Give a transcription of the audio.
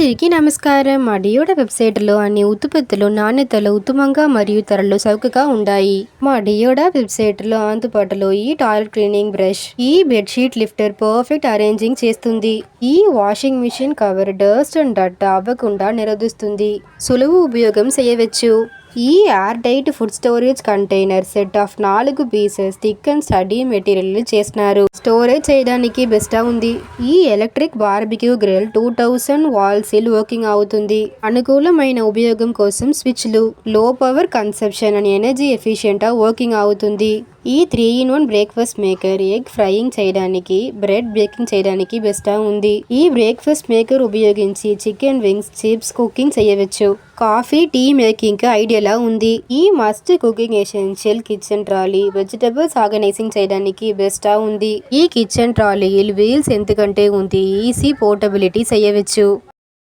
అందరికీ నమస్కారం. మా డియోడా వెబ్సైట్లో అన్ని ఉత్పత్తులు నాణ్యతలో ఉత్తమంగా మరియు ధరలు చౌకగా ఉన్నాయి. మా డియోడా వెబ్సైట్లో అందుబాటులో ఈ టాయిలెట్ క్లీనింగ్ బ్రష్, ఈ బెడ్షీట్ లిఫ్టర్ పర్ఫెక్ట్ అరేంజింగ్ చేస్తుంది. ఈ washing machine cover dust and డట్ అవ్వకుండా నిరోధిస్తుంది. సులువు ఉపయోగం చేయవచ్చు. ఈ air tight food storage container set of 4 pieces thick and sturdy material చేస్తున్నారు. స్టోరేజ్ చేయడానికి బెస్ట్ ఉంది. ఈ ఎలక్ట్రిక్ బార్బిక్యూ గ్రిల్ 2000 వాల్సిల్ వర్కింగ్ అవుతుంది. అనుకూలమైన ఉపయోగం కోసం స్విచ్లు, లో పవర్ కన్సెప్షన్ అని ఎనర్జీ ఎఫిషియెంట్ వర్కింగ్ అవుతుంది. ఈ 3-in-1 breakfast maker egg frying చేయడానికి, బ్రెడ్ బేకింగ్ చేయడానికి బెస్ట్ ఉంది. ఈ బ్రేక్ఫాస్ట్ మేకర్ ఉపయోగించి చికెన్ వింగ్స్, చిప్స్ కుకింగ్ చేయవచ్చు. కాఫీ, టీ మేకింగ్ ఐడియాలా ఉంది. ఈ must cooking essential kitchen trolley vegetables organizing చేయడానికి బెస్ట్ ఉంది. ఈ కిచెన్ ట్రాలీ వీల్స్ ఎందుకంటే ఉంది. ఈజీ పోర్టబిలిటీ చేయవచ్చు.